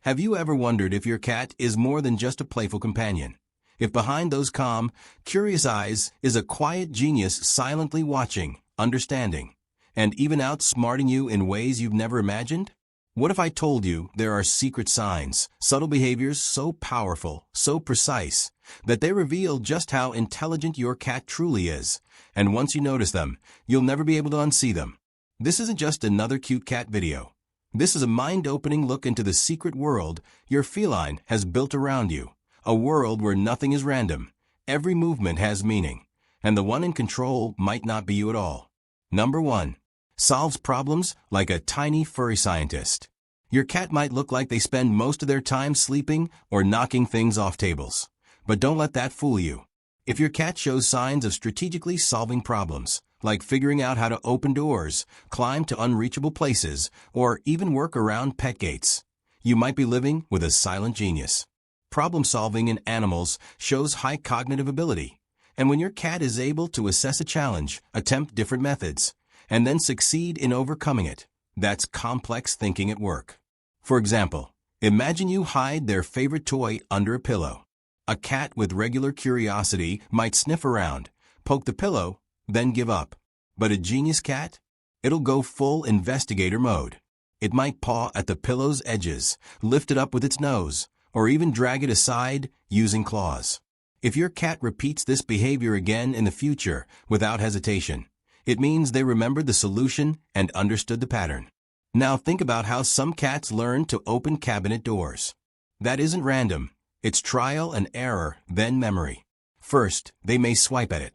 Have you ever wondered if your cat is more than just a playful companion? If behind those calm, curious eyes is a quiet genius silently watching, understanding, and even outsmarting you in ways you've never imagined? What if I told you there are secret signs, subtle behaviors so powerful, so precise, that they reveal just how intelligent your cat truly is, and once you notice them, you'll never be able to unsee them? This isn't just another cute cat video. This is a mind-opening look into the secret world your feline has built around you, a world where nothing is random, every movement has meaning, and the one in control might not be you at all. Number 1. Solves problems like a tiny furry scientist. Your cat might look like they spend most of their time sleeping or knocking things off tables. But don't let that fool you. If your cat shows signs of strategically solving problems, like figuring out how to open doors, climb to unreachable places, or even work around pet gates, you might be living with a silent genius. Problem solving in animals shows high cognitive ability. And when your cat is able to assess a challenge, attempt different methods, and then succeed in overcoming it, that's complex thinking at work. For example, imagine you hide their favorite toy under a pillow. A cat with regular curiosity might sniff around, poke the pillow, then give up. But a genius cat? It'll go full investigator mode. It might paw at the pillow's edges, lift it up with its nose, or even drag it aside using claws. If your cat repeats this behavior again in the future without hesitation, it means they remembered the solution and understood the pattern. Now think about how some cats learn to open cabinet doors. That isn't random. It's trial and error, then memory. First, they may swipe at it.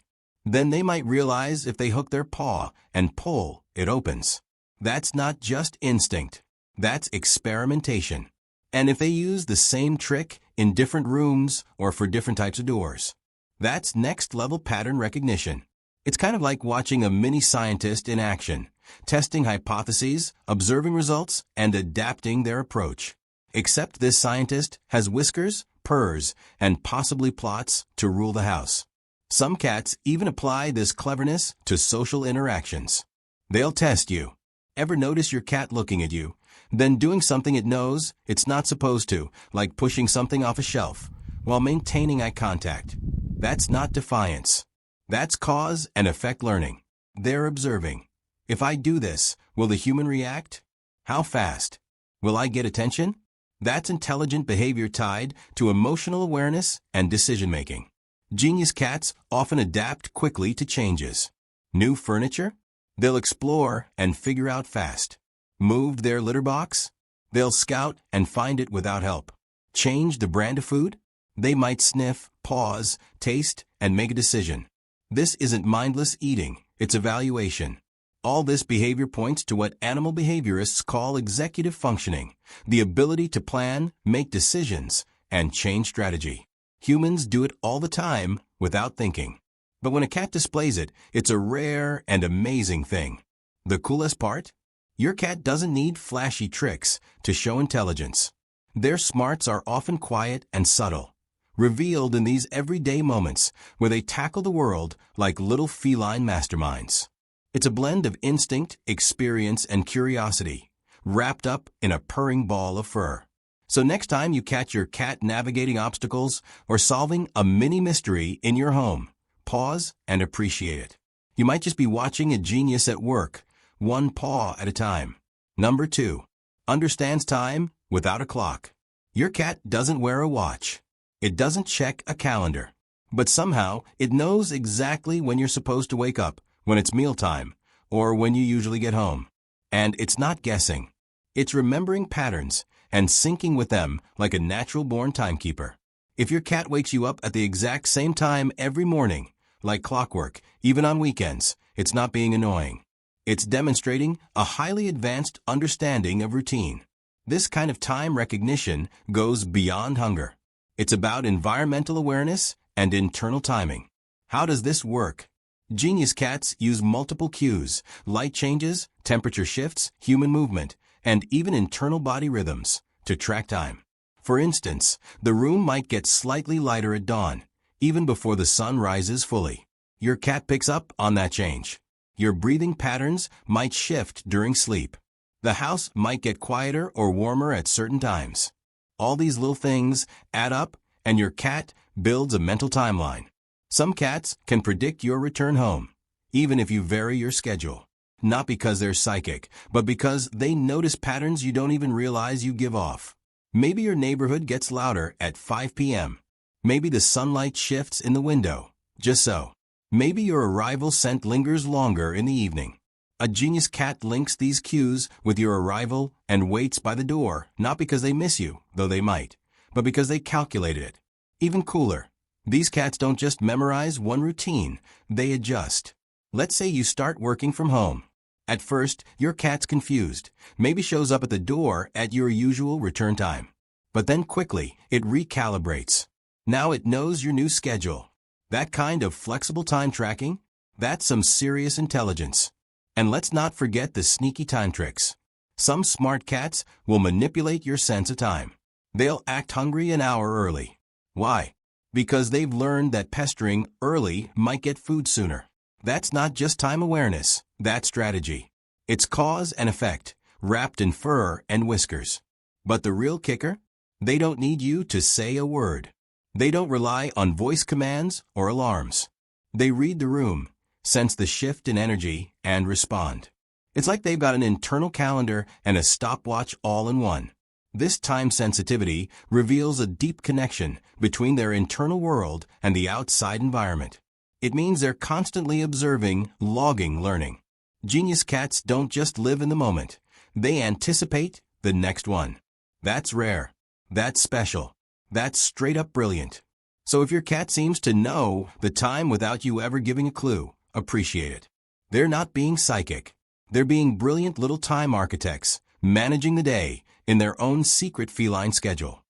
Then they might realize if they hook their paw and pull, it opens. That's not just instinct. That's experimentation. And if they use the same trick in different rooms or for different types of doors, that's next-level pattern recognition. It's kind of like watching a mini scientist in action, testing hypotheses, observing results, and adapting their approach. Except this scientist has whiskers, purrs, and possibly plots to rule the house. Some cats even apply this cleverness to social interactions. They'll test you. Ever notice your cat looking at you, then doing something it knows it's not supposed to, like pushing something off a shelf, while maintaining eye contact? That's not defiance. That's cause and effect learning. They're observing. If I do this, will the human react? How fast? Will I get attention? That's intelligent behavior tied to emotional awareness and decision-making. Genius cats often adapt quickly to changes. New furniture? They'll explore and figure out fast. Moved their litter box? They'll scout and find it without help. Change the brand of food? They might sniff, pause, taste, and make a decision. This isn't mindless eating, it's evaluation. All this behavior points to what animal behaviorists call executive functioning, the ability to plan, make decisions, and change strategy. Humans do it all the time without thinking. But when a cat displays it, it's a rare and amazing thing. The coolest part? Your cat doesn't need flashy tricks to show intelligence. Their smarts are often quiet and subtle, revealed in these everyday moments where they tackle the world like little feline masterminds. It's a blend of instinct, experience, and curiosity, wrapped up in a purring ball of fur. So next time you catch your cat navigating obstacles or solving a mini mystery in your home, pause and appreciate it. You might just be watching a genius at work, one paw at a time. Number 2. Understands time without a clock. Your cat doesn't wear a watch. It doesn't check a calendar. But somehow, it knows exactly when you're supposed to wake up, when it's mealtime, or when you usually get home. And it's not guessing. It's remembering patterns and syncing with them like a natural-born timekeeper. If your cat wakes you up at the exact same time every morning, like clockwork, even on weekends, it's not being annoying. It's demonstrating a highly advanced understanding of routine. This kind of time recognition goes beyond hunger. It's about environmental awareness and internal timing. How does this work? Genius cats use multiple cues, light changes, temperature shifts, human movement, and even internal body rhythms to track time. For instance, the room might get slightly lighter at dawn, even before the sun rises fully. Your cat picks up on that change. Your breathing patterns might shift during sleep. The house might get quieter or warmer at certain times. All these little things add up, and your cat builds a mental timeline. Some cats can predict your return home, even if you vary your schedule. Not because they're psychic, but because they notice patterns you don't even realize you give off. Maybe your neighborhood gets louder at 5 p.m. Maybe the sunlight shifts in the window, just so. Maybe your arrival scent lingers longer in the evening. A genius cat links these cues with your arrival and waits by the door, not because they miss you, though they might, but because they calculated it. Even cooler, these cats don't just memorize one routine, they adjust. Let's say you start working from home. At first, your cat's confused, maybe shows up at the door at your usual return time. But then quickly, it recalibrates. Now it knows your new schedule. That kind of flexible time tracking, that's some serious intelligence. And let's not forget the sneaky time tricks. Some smart cats will manipulate your sense of time. They'll act hungry an hour early. Why? Because they've learned that pestering early might get food sooner. That's not just time awareness, that's strategy. It's cause and effect, wrapped in fur and whiskers. But the real kicker? They don't need you to say a word. They don't rely on voice commands or alarms. They read the room, sense the shift in energy, and respond. It's like they've got an internal calendar and a stopwatch all in one. This time sensitivity reveals a deep connection between their internal world and the outside environment. It means they're constantly observing, logging, learning. Genius cats don't just live in the moment. They anticipate the next one. That's rare. That's special. That's straight up brilliant. So if your cat seems to know the time without you ever giving a clue, appreciate it. They're not being psychic. They're being brilliant little time architects, managing the day in their own secret feline schedule.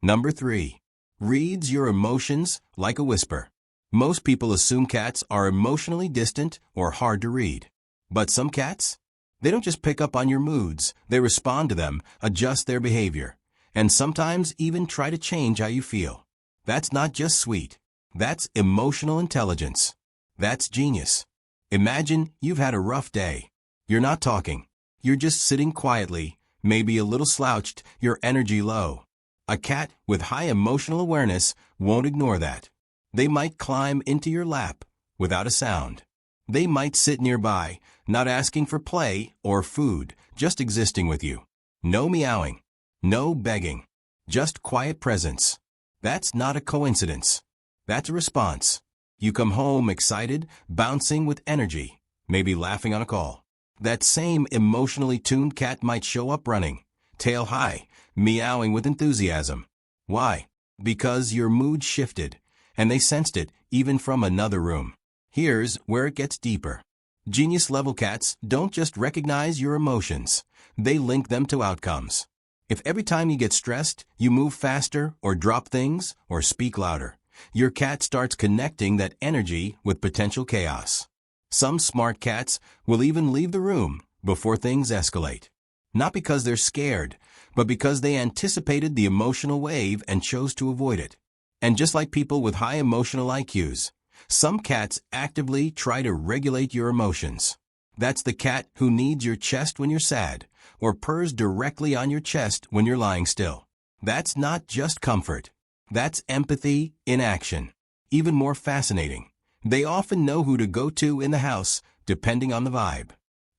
Number 3. Reads your emotions like a whisper. Most people assume cats are emotionally distant or hard to read. But some cats? They don't just pick up on your moods, they respond to them, adjust their behavior, and sometimes even try to change how you feel. That's not just sweet. That's emotional intelligence. That's genius. Imagine you've had a rough day. You're not talking. You're just sitting quietly, maybe a little slouched, your energy low. A cat with high emotional awareness won't ignore that. They might climb into your lap without a sound. They might sit nearby, not asking for play or food, just existing with you. No meowing, no begging, just quiet presence. That's not a coincidence. That's a response. You come home excited, bouncing with energy, maybe laughing on a call. That same emotionally tuned cat might show up running, tail high, meowing with enthusiasm. Why? Because your mood shifted, and they sensed it even from another room. Here's where it gets deeper. Genius-level cats don't just recognize your emotions, they link them to outcomes. If every time you get stressed, you move faster or drop things or speak louder, your cat starts connecting that energy with potential chaos. Some smart cats will even leave the room before things escalate. Not because they're scared, but because they anticipated the emotional wave and chose to avoid it. And just like people with high emotional IQs, some cats actively try to regulate your emotions. That's the cat who kneads your chest when you're sad, or purrs directly on your chest when you're lying still. That's not just comfort. That's empathy in action. Even more fascinating, they often know who to go to in the house, depending on the vibe.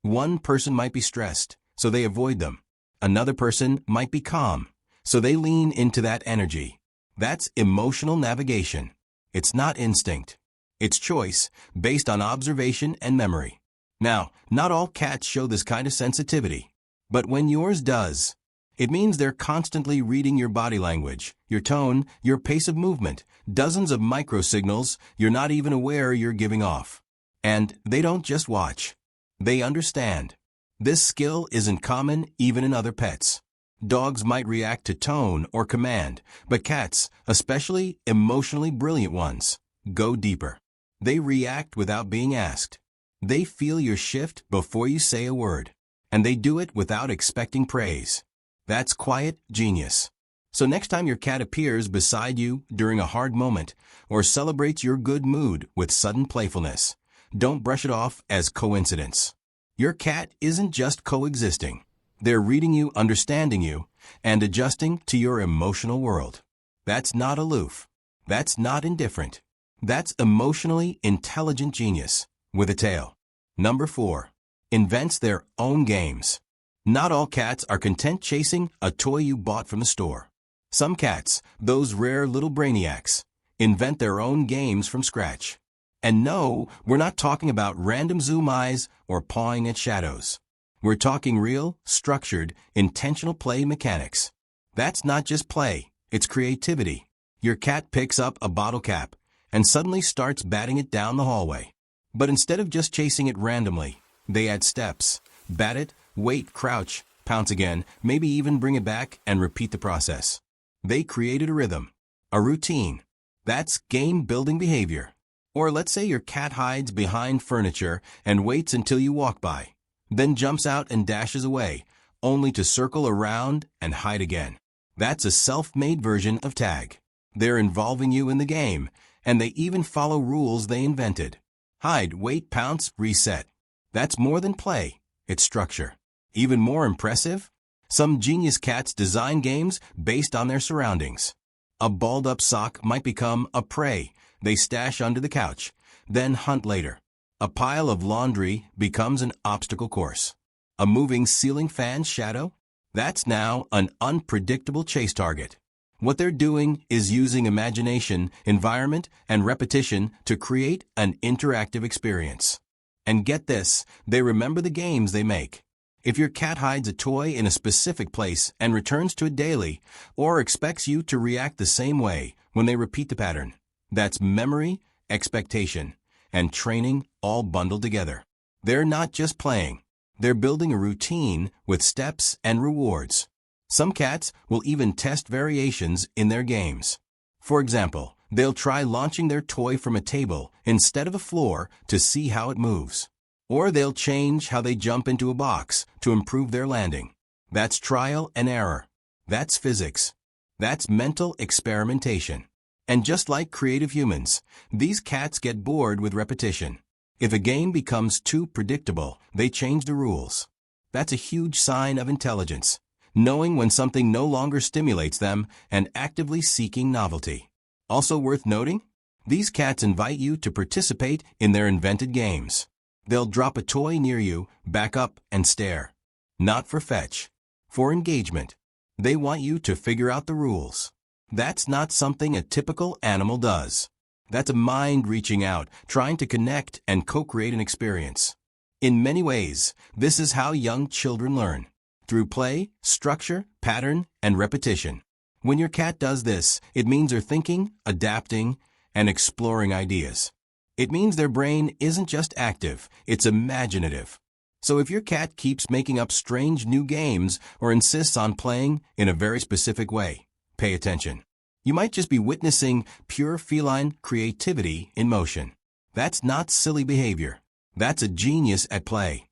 One person might be stressed, so they avoid them. Another person might be calm, so they lean into that energy. That's emotional navigation. It's not instinct. It's choice, based on observation and memory. Now, not all cats show this kind of sensitivity, but when yours does, it means they're constantly reading your body language, your tone, your pace of movement, dozens of microsignals you're not even aware you're giving off. And they don't just watch. They understand. This skill isn't common even in other pets. Dogs might react to tone or command, but cats, especially emotionally brilliant ones, go deeper. They react without being asked. They feel your shift before you say a word, and they do it without expecting praise. That's quiet genius. So next time your cat appears beside you during a hard moment or celebrates your good mood with sudden playfulness, don't brush it off as coincidence. Your cat isn't just coexisting. They're reading you, understanding you, and adjusting to your emotional world. That's not aloof. That's not indifferent. That's emotionally intelligent genius with a tail. Number 4. Invents their own games. Not all cats are content chasing a toy you bought from the store. Some cats, those rare little brainiacs, invent their own games from scratch. And no, we're not talking about random zoom eyes or pawing at shadows. We're talking real, structured, intentional play mechanics. That's not just play, it's creativity. Your cat picks up a bottle cap and suddenly starts batting it down the hallway. But instead of just chasing it randomly, they add steps, bat it, wait, crouch, pounce again, maybe even bring it back and repeat the process. They created a rhythm, a routine. That's game-building behavior. Or let's say your cat hides behind furniture and waits until you walk by, then jumps out and dashes away, only to circle around and hide again. That's a self-made version of tag. They're involving you in the game, and they even follow rules they invented. Hide, wait, pounce, reset. That's more than play, it's structure. Even more impressive? Some genius cats design games based on their surroundings. A balled-up sock might become a prey they stash under the couch, then hunt later. A pile of laundry becomes an obstacle course. A moving ceiling fan's shadow? That's now an unpredictable chase target. What they're doing is using imagination, environment, and repetition to create an interactive experience. And get this, they remember the games they make. If your cat hides a toy in a specific place and returns to it daily, or expects you to react the same way when they repeat the pattern, that's memory, expectation, and training all bundled together. They're not just playing. They're building a routine with steps and rewards. Some cats will even test variations in their games. For example, they'll try launching their toy from a table instead of a floor to see how it moves. Or they'll change how they jump into a box to improve their landing. That's trial and error. That's physics. That's mental experimentation. And just like creative humans, these cats get bored with repetition. If a game becomes too predictable, they change the rules. That's a huge sign of intelligence, knowing when something no longer stimulates them and actively seeking novelty. Also worth noting, these cats invite you to participate in their invented games. They'll drop a toy near you, back up, and stare. Not for fetch, for engagement. They want you to figure out the rules. That's not something a typical animal does. That's a mind reaching out, trying to connect and co-create an experience. In many ways, this is how young children learn. Through play, structure, pattern, and repetition. When your cat does this, it means they're thinking, adapting, and exploring ideas. It means their brain isn't just active, it's imaginative. So if your cat keeps making up strange new games or insists on playing in a very specific way, pay attention. You might just be witnessing pure feline creativity in motion. That's not silly behavior. That's a genius at play.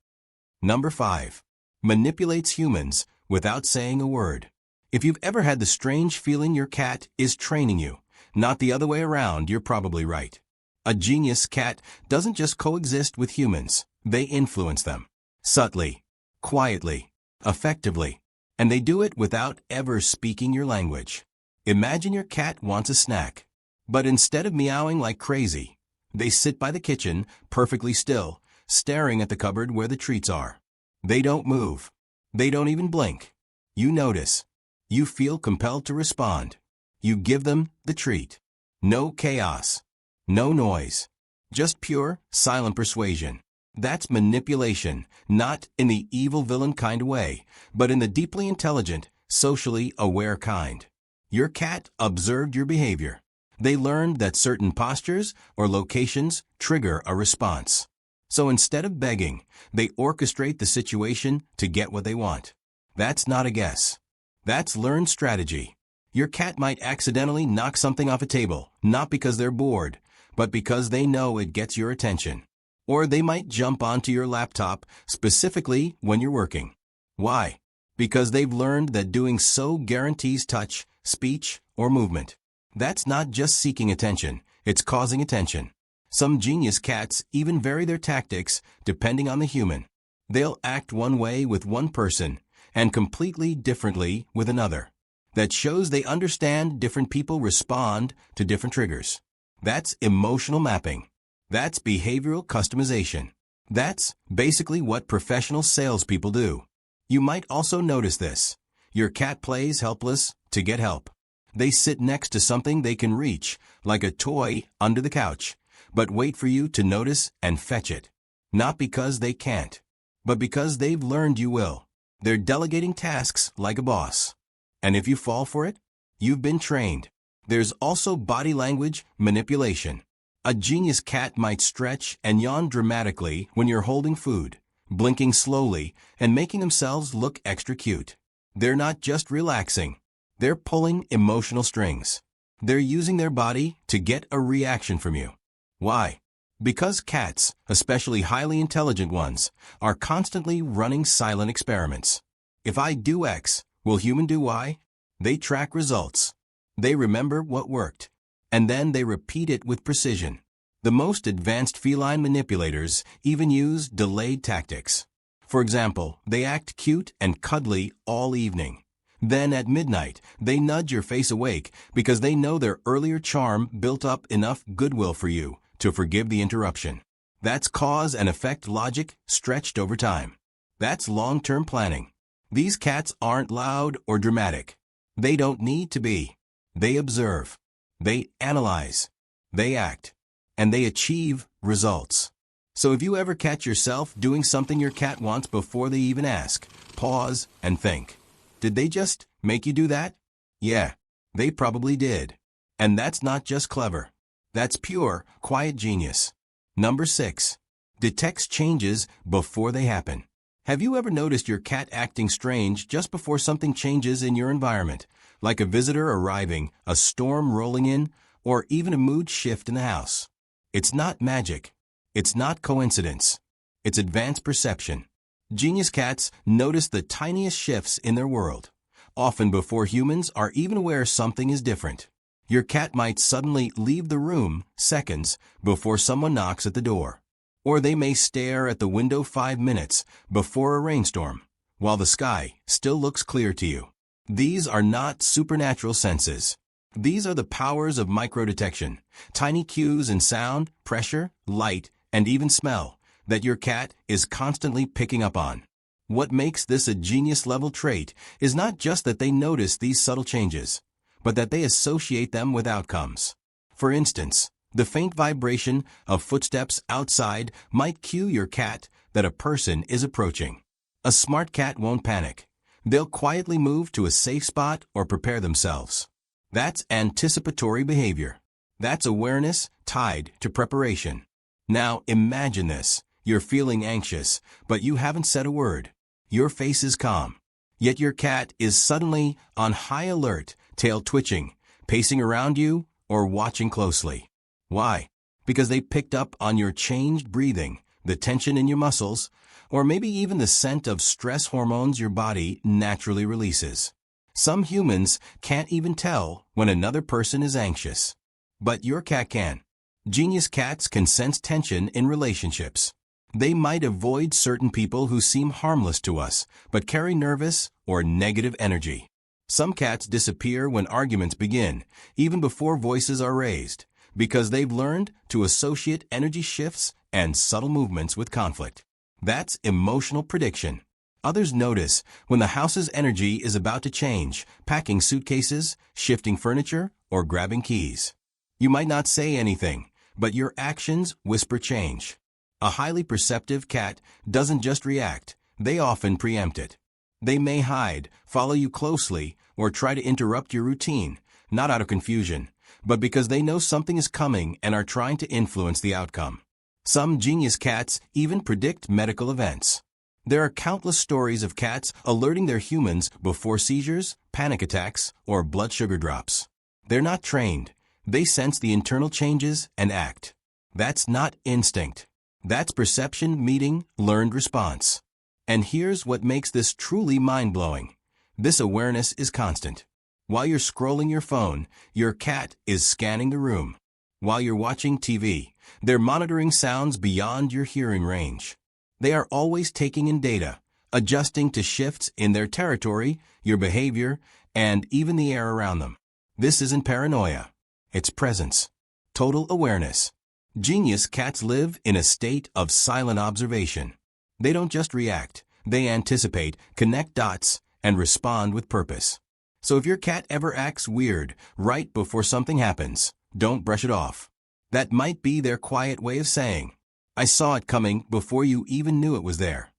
Number 5. Manipulates humans without saying a word. If you've ever had the strange feeling your cat is training you, not the other way around, you're probably right. A genius cat doesn't just coexist with humans, they influence them. Subtly, quietly, effectively. And they do it without ever speaking your language. Imagine your cat wants a snack, but instead of meowing like crazy, they sit by the kitchen, perfectly still, staring at the cupboard where the treats are. They don't move. They don't even blink. You notice. You feel compelled to respond. You give them the treat. No chaos. No noise. Just pure, silent persuasion. That's manipulation, not in the evil villain kind of way, but in the deeply intelligent, socially aware kind. Your cat observed your behavior. They learned that certain postures or locations trigger a response. So instead of begging, they orchestrate the situation to get what they want. That's not a guess. That's learned strategy. Your cat might accidentally knock something off a table, not because they're bored, but because they know it gets your attention. Or they might jump onto your laptop, specifically when you're working. Why? Because they've learned that doing so guarantees touch, speech, or movement. That's not just seeking attention, it's causing attention. Some genius cats even vary their tactics depending on the human. They'll act one way with one person and completely differently with another. That shows they understand different people respond to different triggers. That's emotional mapping. That's behavioral customization. That's basically what professional salespeople do. You might also notice this. Your cat plays helpless to get help. They sit next to something they can reach, like a toy under the couch, but wait for you to notice and fetch it. Not because they can't, but because they've learned you will. They're delegating tasks like a boss. And if you fall for it, you've been trained. There's also body language manipulation. A genius cat might stretch and yawn dramatically when you're holding food, blinking slowly and making themselves look extra cute. They're not just relaxing. They're pulling emotional strings. They're using their body to get a reaction from you. Why? Because cats, especially highly intelligent ones, are constantly running silent experiments. If I do X, will human do Y? They track results. They remember what worked. And then they repeat it with precision. The most advanced feline manipulators even use delayed tactics. For example, they act cute and cuddly all evening. Then at midnight, they nudge your face awake because they know their earlier charm built up enough goodwill for you to forgive the interruption. That's cause and effect logic stretched over time. That's long-term planning. These cats aren't loud or dramatic. They don't need to be. They observe. They analyze. They act. And they achieve results. So if you ever catch yourself doing something your cat wants before they even ask, pause and think. Did they just make you do that? Yeah, they probably did. And that's not just clever. That's pure, quiet genius. Number 6. Detects changes before they happen. Have you ever noticed your cat acting strange just before something changes in your environment, like a visitor arriving, a storm rolling in, or even a mood shift in the house? It's not magic. It's not coincidence. It's advanced perception. Genius cats notice the tiniest shifts in their world, often before humans are even aware something is different. Your cat might suddenly leave the room seconds before someone knocks at the door. Or they may stare at the window 5 minutes before a rainstorm, while the sky still looks clear to you. These are not supernatural senses. These are the powers of microdetection, tiny cues in sound, pressure, light, and even smell that your cat is constantly picking up on. What makes this a genius-level trait is not just that they notice these subtle changes, but that they associate them with outcomes. For instance, the faint vibration of footsteps outside might cue your cat that a person is approaching. A smart cat won't panic. They'll quietly move to a safe spot or prepare themselves. That's anticipatory behavior. That's awareness tied to preparation. Now imagine this. You're feeling anxious, but you haven't said a word. Your face is calm. Yet your cat is suddenly on high alert, tail twitching, pacing around you, or watching closely. Why? Because they picked up on your changed breathing, the tension in your muscles, or maybe even the scent of stress hormones your body naturally releases. Some humans can't even tell when another person is anxious. But your cat can. Genius cats can sense tension in relationships. They might avoid certain people who seem harmless to us, but carry nervous or negative energy. Some cats disappear when arguments begin, even before voices are raised, because they've learned to associate energy shifts and subtle movements with conflict. That's emotional prediction. Others notice when the house's energy is about to change, packing suitcases, shifting furniture, or grabbing keys. You might not say anything, but your actions whisper change. A highly perceptive cat doesn't just react, they often preempt it. They may hide, follow you closely, or try to interrupt your routine, not out of confusion, but because they know something is coming and are trying to influence the outcome. Some genius cats even predict medical events. There are countless stories of cats alerting their humans before seizures, panic attacks, or blood sugar drops. They're not trained. They sense the internal changes and act. That's not instinct. That's perception meeting learned response. And here's what makes this truly mind-blowing. This awareness is constant. While you're scrolling your phone, your cat is scanning the room. While you're watching TV, they're monitoring sounds beyond your hearing range. They are always taking in data, adjusting to shifts in their territory, your behavior, and even the air around them. This isn't paranoia. It's presence. Total awareness. Genius cats live in a state of silent observation. They don't just react. They anticipate, connect dots, and respond with purpose. So if your cat ever acts weird right before something happens, don't brush it off. That might be their quiet way of saying, "I saw it coming before you even knew it was there."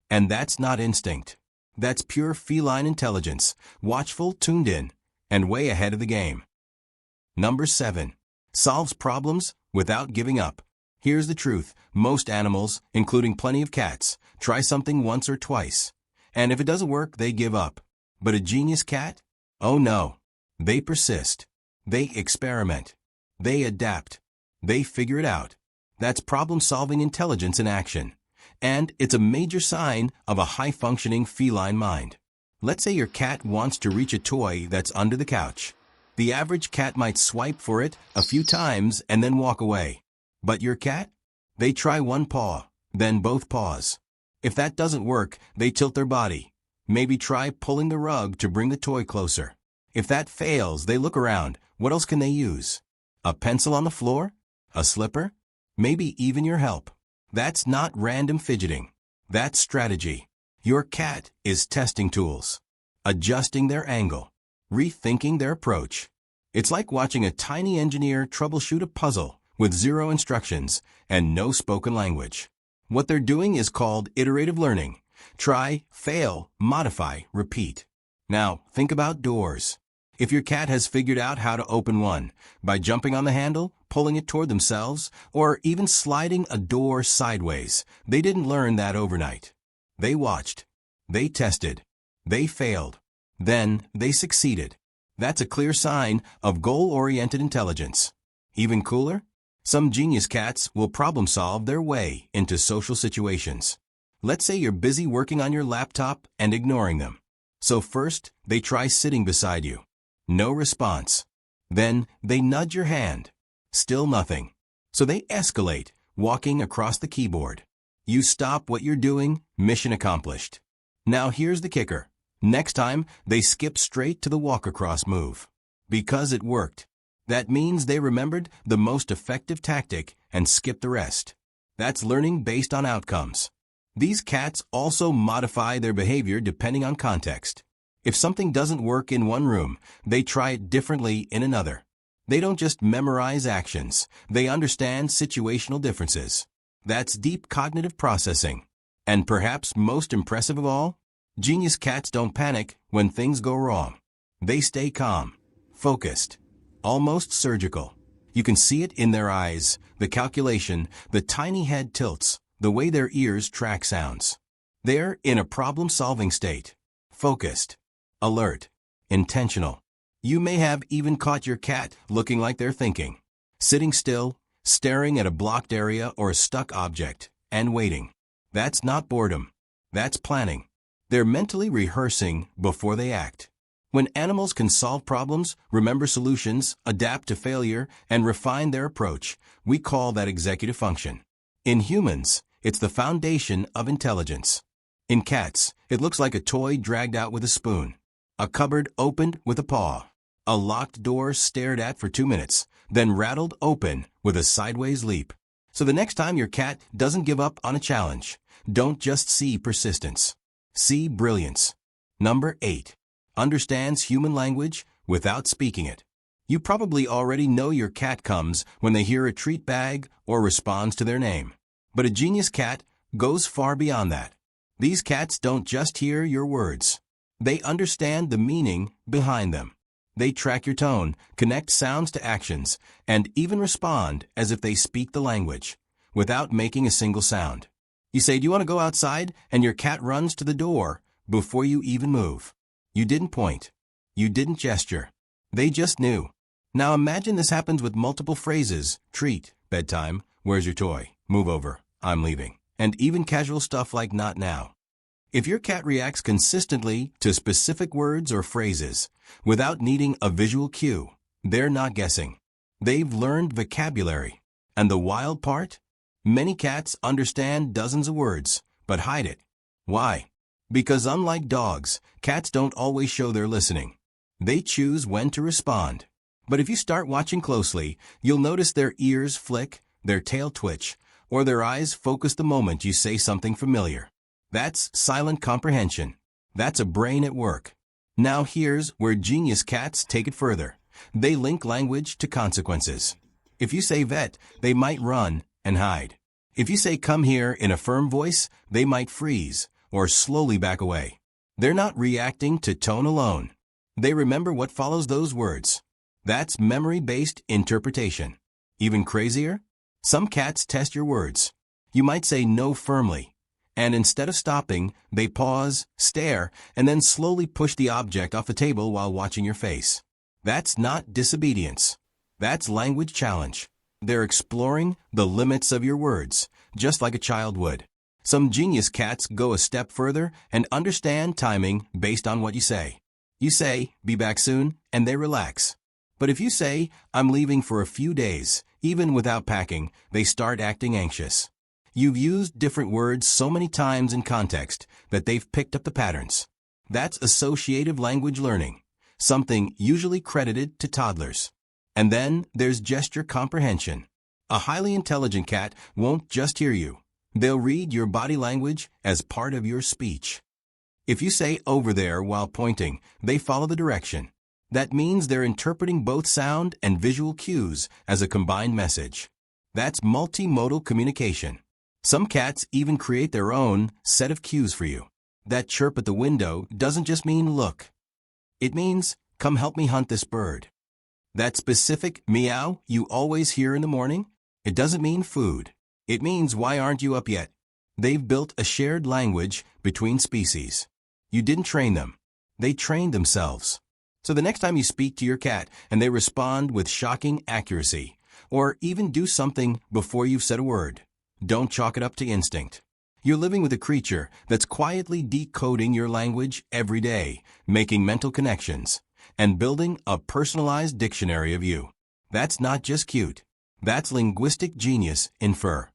And that's not instinct. That's pure feline intelligence, watchful, tuned in, and way ahead of the game. Number 7. Solves problems without giving up. Here's the truth. Most animals, including plenty of cats, try something once or twice. And if it doesn't work, they give up. But a genius cat? Oh no. They persist. They experiment. They adapt. They figure it out. That's problem-solving intelligence in action. And it's a major sign of a high-functioning feline mind. Let's say your cat wants to reach a toy that's under the couch. The average cat might swipe for it a few times and then walk away. But your cat? They try one paw, then both paws. If that doesn't work, they tilt their body. Maybe try pulling the rug to bring the toy closer. If that fails, they look around. What else can they use? A pencil on the floor? A slipper? Maybe even your help. That's not random fidgeting. That's strategy. Your cat is testing tools, adjusting their angle, rethinking their approach. It's like watching a tiny engineer troubleshoot a puzzle with zero instructions and no spoken language. What they're doing is called iterative learning. Try, fail, modify, repeat. Now, think about doors. If your cat has figured out how to open one by jumping on the handle, pulling it toward themselves, or even sliding a door sideways, they didn't learn that overnight. They watched. They tested. They failed. Then they succeeded. That's a clear sign of goal-oriented intelligence. Even cooler? Some genius cats will problem-solve their way into social situations. Let's say you're busy working on your laptop and ignoring them. So first, they try sitting beside you. No response. Then they nudge your hand. Still nothing. So they escalate, walking across the keyboard. You stop what you're doing, mission accomplished. Now here's the kicker. Next time, they skip straight to the walk-across move. Because it worked. That means they remembered the most effective tactic and skipped the rest. That's learning based on outcomes. These cats also modify their behavior depending on context. If something doesn't work in one room, they try it differently in another. They don't just memorize actions. They understand situational differences. That's deep cognitive processing. And perhaps most impressive of all, genius cats don't panic when things go wrong. They stay calm, focused, almost surgical. You can see it in their eyes, the calculation, the tiny head tilts, the way their ears track sounds. They're in a problem-solving state, focused, alert, intentional. You may have even caught your cat looking like they're thinking, sitting still, staring at a blocked area or a stuck object, and waiting. That's not boredom. That's planning. They're mentally rehearsing before they act. When animals can solve problems, remember solutions, adapt to failure, and refine their approach, we call that executive function. In humans, it's the foundation of intelligence. In cats, it looks like a toy dragged out with a spoon, a cupboard opened with a paw, a locked door stared at for 2 minutes, then rattled open with a sideways leap. So the next time your cat doesn't give up on a challenge, don't just see persistence. See brilliance. Number 8. Understands human language without speaking it. You probably already know your cat comes when they hear a treat bag or responds to their name. But a genius cat goes far beyond that. These cats don't just hear your words. They understand the meaning behind them. They track your tone, connect sounds to actions, and even respond as if they speak the language, without making a single sound. You say, "Do you want to go outside?" and your cat runs to the door before you even move. You didn't point. You didn't gesture. They just knew. Now imagine this happens with multiple phrases: treat, bedtime, where's your toy, move over, I'm leaving, and even casual stuff like not now. If your cat reacts consistently to specific words or phrases without needing a visual cue, they're not guessing. They've learned vocabulary. And the wild part? Many cats understand dozens of words, but hide it. Why? Because unlike dogs, cats don't always show they're listening. They choose when to respond. But if you start watching closely, you'll notice their ears flick, their tail twitch, or their eyes focus the moment you say something familiar. That's silent comprehension. That's a brain at work. Now here's where genius cats take it further. They link language to consequences. If you say vet, they might run and hide. If you say come here in a firm voice, they might freeze or slowly back away. They're not reacting to tone alone. They remember what follows those words. That's memory-based interpretation. Even crazier? Some cats test your words. You might say no firmly, and instead of stopping, they pause, stare, and then slowly push the object off the table while watching your face. That's not disobedience. That's language challenge. They're exploring the limits of your words, just like a child would. Some genius cats go a step further and understand timing based on what you say. You say, be back soon, and they relax. But if you say, I'm leaving for a few days, even without packing, they start acting anxious. You've used different words so many times in context that they've picked up the patterns. That's associative language learning, something usually credited to toddlers. And then there's gesture comprehension. A highly intelligent cat won't just hear you. They'll read your body language as part of your speech. If you say over there while pointing, they follow the direction. That means they're interpreting both sound and visual cues as a combined message. That's multimodal communication. Some cats even create their own set of cues for you. That chirp at the window doesn't just mean look. It means, come help me hunt this bird. That specific meow you always hear in the morning, it doesn't mean food. It means why aren't you up yet? They've built a shared language between species. You didn't train them. They trained themselves. So the next time you speak to your cat and they respond with shocking accuracy, or even do something before you've said a word, don't chalk it up to instinct. You're living with a creature that's quietly decoding your language every day, making mental connections, and building a personalized dictionary of you. That's not just cute. That's linguistic genius in fur.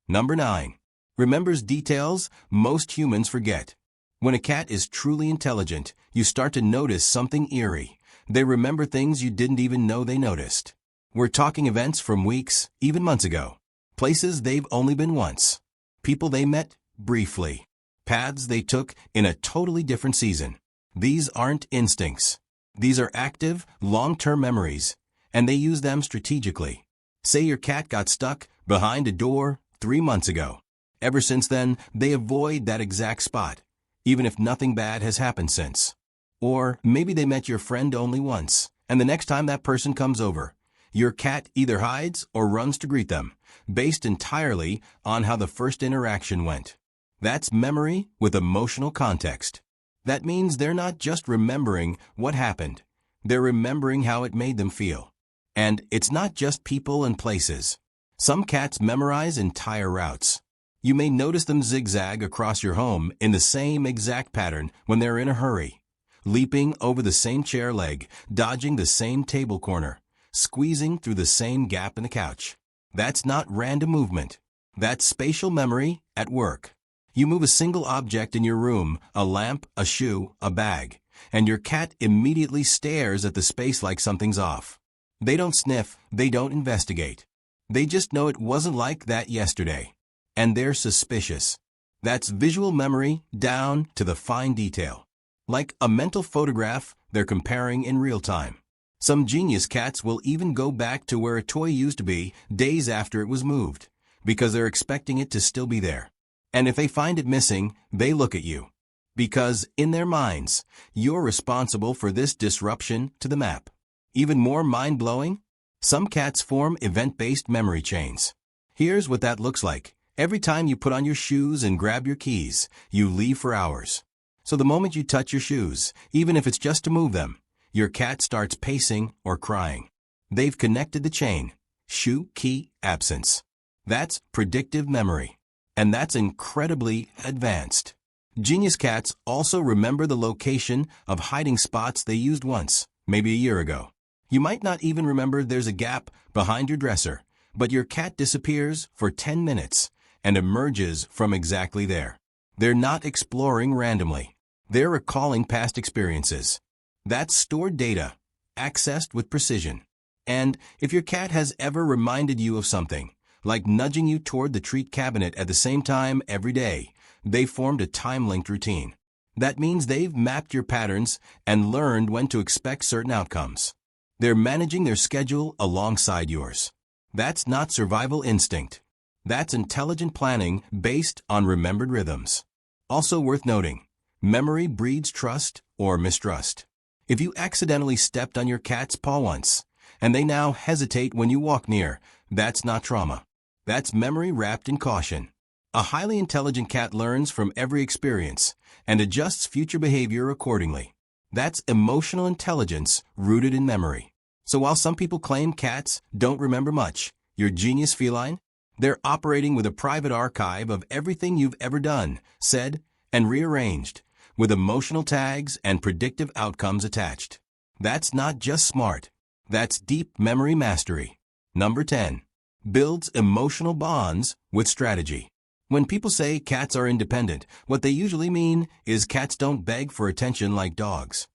Number 9. Remembers details most humans forget. When a cat is truly intelligent, you start to notice something eerie. They remember things you didn't even know they noticed. We're talking events from weeks, even months ago. Places they've only been once. People they met briefly. Paths they took in a totally different season. These aren't instincts. These are active, long-term memories, and they use them strategically. Say your cat got stuck behind a door 3 months ago. Ever since then, they avoid that exact spot, even if nothing bad has happened since. Or maybe they met your friend only once, and the next time that person comes over, your cat either hides or runs to greet them, based entirely on how the first interaction went. That's memory with emotional context. That means they're not just remembering what happened, they're remembering how it made them feel. And it's not just people and places. Some cats memorize entire routes. You may notice them zigzag across your home in the same exact pattern when they're in a hurry, leaping over the same chair leg, dodging the same table corner, squeezing through the same gap in the couch. That's not random movement. That's spatial memory at work. You move a single object in your room, a lamp, a shoe, a bag, and your cat immediately stares at the space like something's off. They don't sniff, they don't investigate. They just know it wasn't like that yesterday. And they're suspicious. That's visual memory down to the fine detail. Like a mental photograph they're comparing in real time. Some genius cats will even go back to where a toy used to be days after it was moved, because they're expecting it to still be there. And if they find it missing, they look at you. Because in their minds, you're responsible for this disruption to the map. Even more mind-blowing? Some cats form event-based memory chains. Here's what that looks like. Every time you put on your shoes and grab your keys, you leave for hours. So the moment you touch your shoes, even if it's just to move them, your cat starts pacing or crying. They've connected the chain. Shoe, key, absence. That's predictive memory. And that's incredibly advanced. Genius cats also remember the location of hiding spots they used once, maybe a year ago. You might not even remember there's a gap behind your dresser, but your cat disappears for 10 minutes and emerges from exactly there. They're not exploring randomly. They're recalling past experiences. That's stored data, accessed with precision. And if your cat has ever reminded you of something, like nudging you toward the treat cabinet at the same time every day, they've formed a time-linked routine. That means they've mapped your patterns and learned when to expect certain outcomes. They're managing their schedule alongside yours. That's not survival instinct. That's intelligent planning based on remembered rhythms. Also worth noting, memory breeds trust or mistrust. If you accidentally stepped on your cat's paw once, and they now hesitate when you walk near, that's not trauma. That's memory wrapped in caution. A highly intelligent cat learns from every experience and adjusts future behavior accordingly. That's emotional intelligence rooted in memory. So while some people claim cats don't remember much, your genius feline, they're operating with a private archive of everything you've ever done, said, and rearranged, with emotional tags and predictive outcomes attached. That's not just smart. That's deep memory mastery. Number 10. Builds emotional bonds with strategy. When people say cats are independent, what they usually mean is cats don't beg for attention like dogs.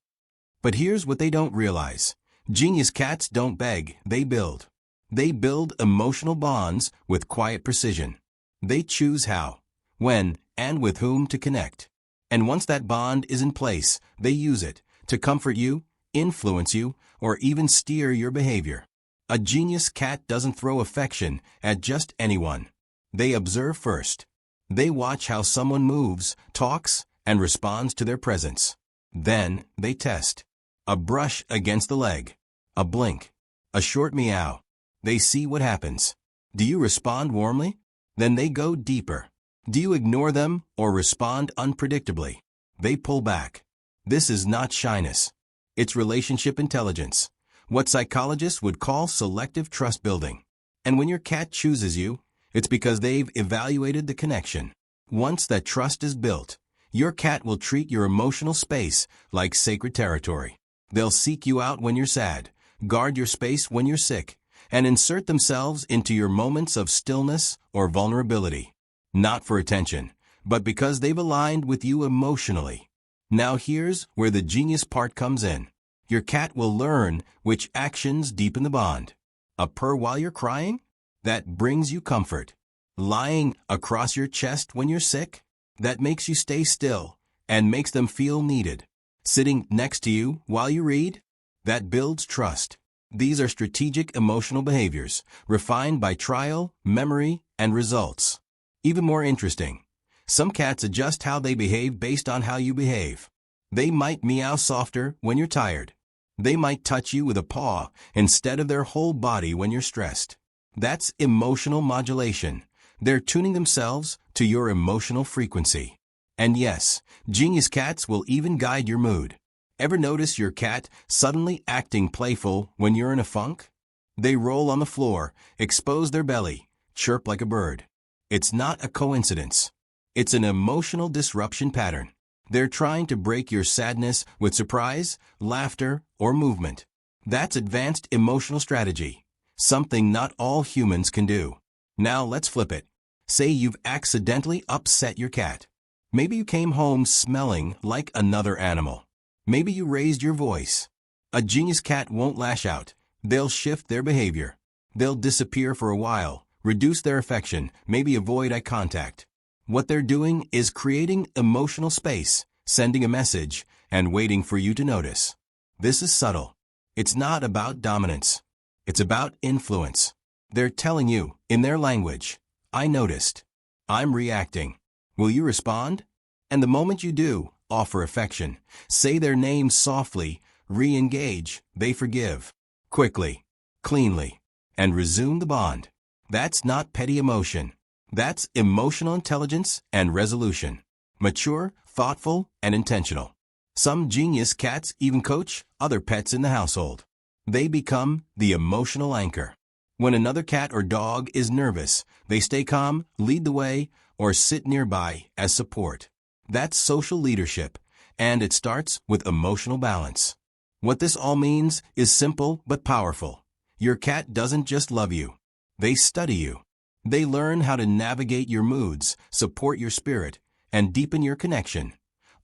But here's what they don't realize. Genius cats don't beg, they build. They build emotional bonds with quiet precision. They choose how, when, and with whom to connect. And once that bond is in place, they use it to comfort you, influence you, or even steer your behavior. A genius cat doesn't throw affection at just anyone. They observe first. They watch how someone moves, talks, and responds to their presence. Then they test. A brush against the leg, a blink, a short meow. They see what happens. Do you respond warmly? Then they go deeper. Do you ignore them or respond unpredictably? They pull back. This is not shyness. It's relationship intelligence, what psychologists would call selective trust building. And when your cat chooses you, it's because they've evaluated the connection. Once that trust is built, your cat will treat your emotional space like sacred territory. They'll seek you out when you're sad, guard your space when you're sick, and insert themselves into your moments of stillness or vulnerability. Not for attention, but because they've aligned with you emotionally. Now here's where the genius part comes in. Your cat will learn which actions deepen the bond. A purr while you're crying? That brings you comfort. Lying across your chest when you're sick? That makes you stay still and makes them feel needed. Sitting next to you while you read? That builds trust. These are strategic emotional behaviors, refined by trial, memory, and results. Even more interesting, some cats adjust how they behave based on how you behave. They might meow softer when you're tired. They might touch you with a paw instead of their whole body when you're stressed. That's emotional modulation. They're tuning themselves to your emotional frequency. And yes, genius cats will even guide your mood. Ever notice your cat suddenly acting playful when you're in a funk? They roll on the floor, expose their belly, chirp like a bird. It's not a coincidence. It's an emotional disruption pattern. They're trying to break your sadness with surprise, laughter, or movement. That's advanced emotional strategy, something not all humans can do. Now let's flip it. Say you've accidentally upset your cat. Maybe you came home smelling like another animal. Maybe you raised your voice. A genius cat won't lash out. They'll shift their behavior. They'll disappear for a while, reduce their affection, maybe avoid eye contact. What they're doing is creating emotional space, sending a message, and waiting for you to notice. This is subtle. It's not about dominance. It's about influence. They're telling you, in their language, I noticed. I'm reacting. Will you respond? And the moment you do, offer affection. Say their name softly, re-engage, they forgive. Quickly, cleanly, and resume the bond. That's not petty emotion. That's emotional intelligence and resolution. Mature, thoughtful, and intentional. Some genius cats even coach other pets in the household. They become the emotional anchor. When another cat or dog is nervous, they stay calm, lead the way, or sit nearby as support. That's social leadership, and it starts with emotional balance. What this all means is simple but powerful. Your cat doesn't just love you. They study you. They learn how to navigate your moods, support your spirit, and deepen your connection,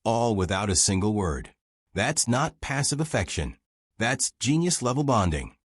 all without a single word. That's not passive affection. That's genius-level bonding.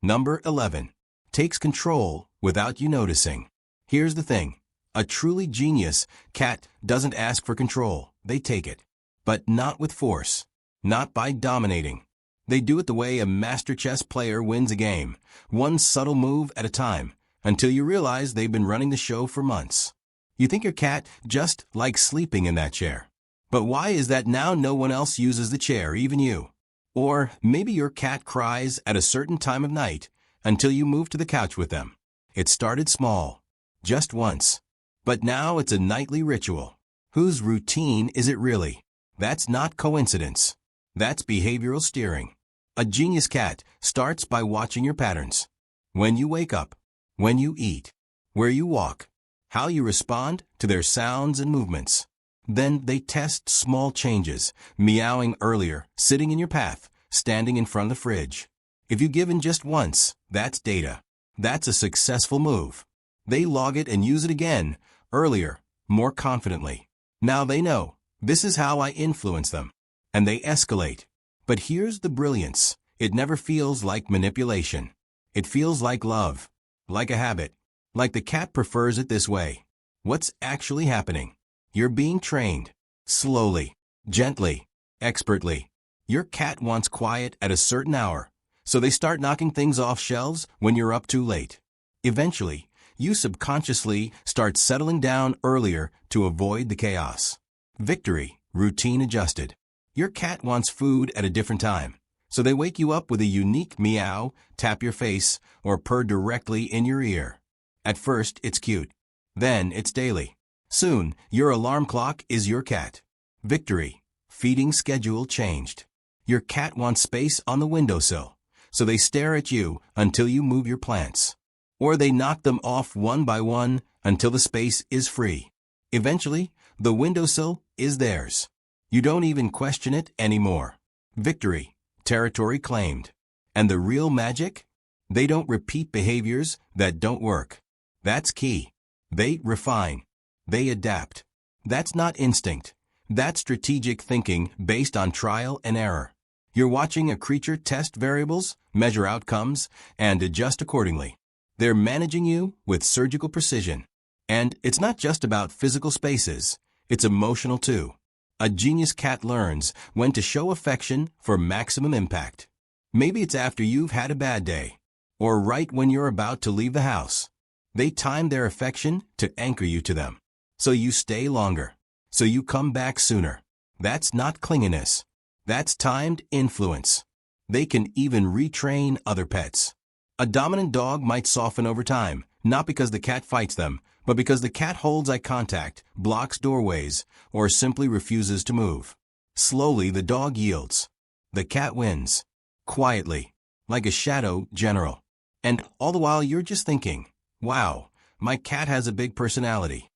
Number 11. Takes control without you noticing. Here's the thing. A truly genius cat doesn't ask for control. They take it. But not with force. Not by dominating. They do it the way a master chess player wins a game, one subtle move at a time, until you realize they've been running the show for months. You think your cat just likes sleeping in that chair. But why is that now no one else uses the chair, even you? Or maybe your cat cries at a certain time of night until you move to the couch with them. It started small, just once. But now it's a nightly ritual. Whose routine is it really? That's not coincidence. That's behavioral steering. A genius cat starts by watching your patterns. When you wake up, when you eat, where you walk, how you respond to their sounds and movements. Then they test small changes, meowing earlier, sitting in your path, standing in front of the fridge. If you give in just once, that's data. That's a successful move. They log it and use it again, earlier, more confidently. Now they know, this is how I influence them. And they escalate. But here's the brilliance. It never feels like manipulation. It feels like love, like a habit, like the cat prefers it this way. What's actually happening? You're being trained. Slowly, gently, expertly. Your cat wants quiet at a certain hour, so they start knocking things off shelves when you're up too late. Eventually, you subconsciously start settling down earlier to avoid the chaos. Victory, routine adjusted. Your cat wants food at a different time, so they wake you up with a unique meow, tap your face, or purr directly in your ear. At first, it's cute. Then it's daily. Soon, your alarm clock is your cat. Victory, feeding schedule changed. Your cat wants space on the windowsill, so they stare at you until you move your plants. Or they knock them off one by one until the space is free. Eventually, the windowsill is theirs. You don't even question it anymore. Victory, territory claimed. And the real magic? They don't repeat behaviors that don't work. That's key. They refine. They adapt. That's not instinct. That's strategic thinking based on trial and error. You're watching a creature test variables, measure outcomes, and adjust accordingly. They're managing you with surgical precision. And it's not just about physical spaces. It's emotional too. A genius cat learns when to show affection for maximum impact. Maybe it's after you've had a bad day, or right when you're about to leave the house. They time their affection to anchor you to them, so you stay longer, so you come back sooner. That's not clinginess. That's timed influence. They can even retrain other pets. A dominant dog might soften over time, not because the cat fights them, but because the cat holds eye contact, blocks doorways, or simply refuses to move. Slowly, the dog yields. The cat wins. Quietly, like a shadow general. And all the while you're just thinking, wow, my cat has a big personality.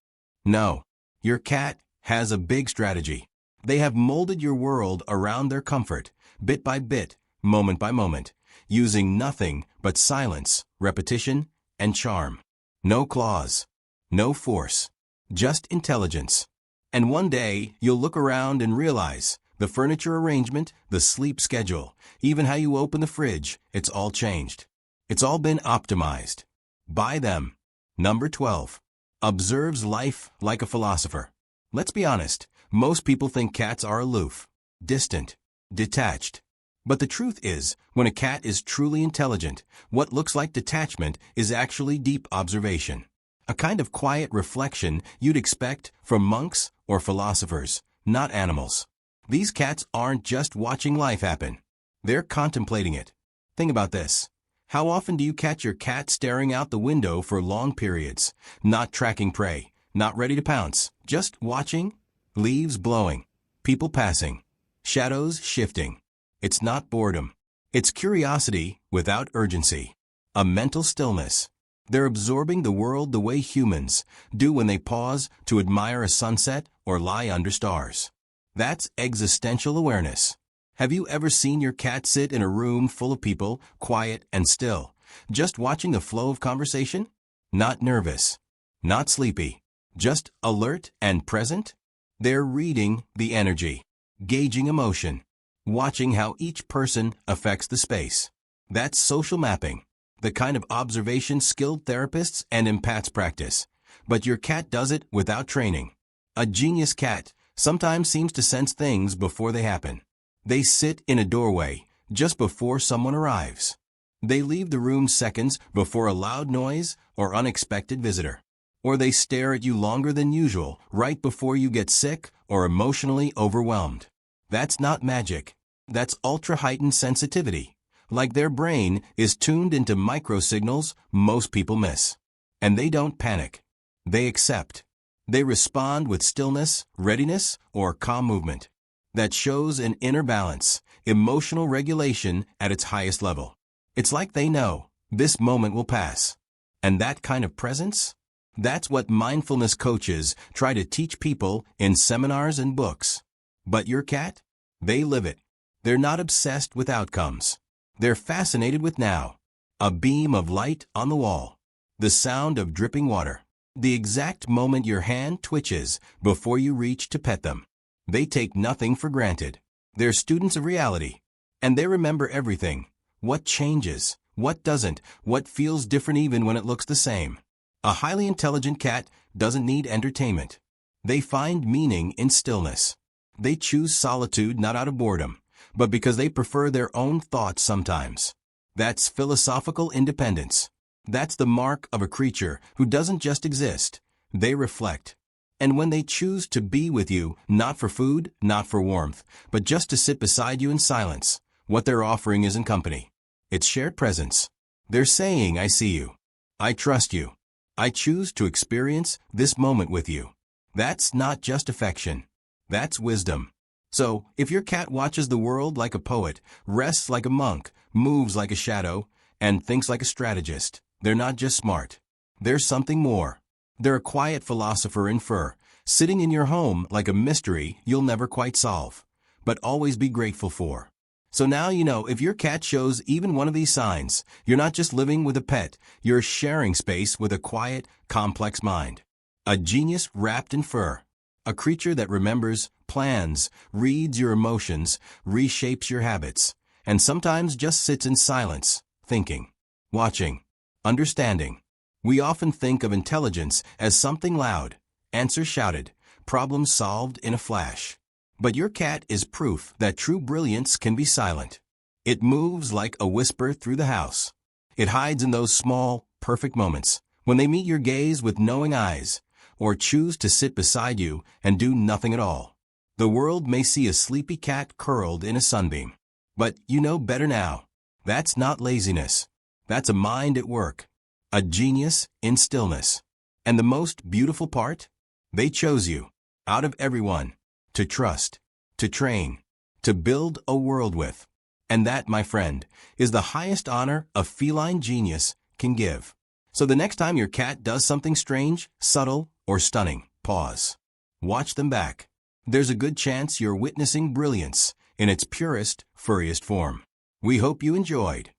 No, your cat has a big strategy. They have molded your world around their comfort, bit by bit, moment by moment, using nothing but silence, repetition, and charm. No claws. No force, just intelligence. And one day, you'll look around and realize the furniture arrangement, the sleep schedule, even how you open the fridge, it's all changed. It's all been optimized. By them. Number 12. Observes life like a philosopher. Let's be honest, most people think cats are aloof, distant, detached. But the truth is, when a cat is truly intelligent, what looks like detachment is actually deep observation. A kind of quiet reflection you'd expect from monks or philosophers, not animals. These cats aren't just watching life happen. They're contemplating it. Think about this. How often do you catch your cat staring out the window for long periods, not tracking prey, not ready to pounce, just watching? Leaves blowing, people passing, shadows shifting. It's not boredom. It's curiosity without urgency. A mental stillness. They're absorbing the world the way humans do when they pause to admire a sunset or lie under stars. That's existential awareness. Have you ever seen your cat sit in a room full of people, quiet and still, just watching the flow of conversation? Not nervous, not sleepy, just alert and present? They're reading the energy, gauging emotion, watching how each person affects the space. That's social mapping, the kind of observation skilled therapists and empaths practice. But your cat does it without training. A genius cat sometimes seems to sense things before they happen. They sit in a doorway just before someone arrives. They leave the room seconds before a loud noise or unexpected visitor. Or they stare at you longer than usual right before you get sick or emotionally overwhelmed. That's not magic. That's ultra-heightened sensitivity. Like their brain is tuned into microsignals most people miss. And they don't panic. They accept. They respond with stillness, readiness, or calm movement. That shows an inner balance, emotional regulation at its highest level. It's like they know this moment will pass. And that kind of presence? That's what mindfulness coaches try to teach people in seminars and books. But your cat? They live it. They're not obsessed with outcomes. They're fascinated with now. A beam of light on the wall. The sound of dripping water. The exact moment your hand twitches before you reach to pet them. They take nothing for granted. They're students of reality. And they remember everything. What changes, what doesn't, what feels different even when it looks the same. A highly intelligent cat doesn't need entertainment. They find meaning in stillness. They choose solitude not out of boredom, but because they prefer their own thoughts sometimes. That's philosophical independence. That's the mark of a creature who doesn't just exist. They reflect. And when they choose to be with you, not for food, not for warmth, but just to sit beside you in silence, what they're offering isn't company. It's shared presence. They're saying, I see you. I trust you. I choose to experience this moment with you. That's not just affection. That's wisdom. So, if your cat watches the world like a poet, rests like a monk, moves like a shadow, and thinks like a strategist, they're not just smart. They're something more. They're a quiet philosopher in fur, sitting in your home like a mystery you'll never quite solve, but always be grateful for. So now you know if your cat shows even one of these signs, you're not just living with a pet, you're sharing space with a quiet, complex mind. A genius wrapped in fur. A creature that remembers, plans, reads your emotions, reshapes your habits, and sometimes just sits in silence, thinking, watching, understanding. We often think of intelligence as something loud, answers shouted, problems solved in a flash. But your cat is proof that true brilliance can be silent. It moves like a whisper through the house. It hides in those small, perfect moments, when they meet your gaze with knowing eyes, or choose to sit beside you and do nothing at all. The world may see a sleepy cat curled in a sunbeam. But you know better now. That's not laziness. That's a mind at work. A genius in stillness. And the most beautiful part? They chose you, out of everyone, to trust, to train, to build a world with. And that, my friend, is the highest honor a feline genius can give. So the next time your cat does something strange, subtle, or stunning, pause. Watch them back. There's a good chance you're witnessing brilliance in its purest, furriest form. We hope you enjoyed.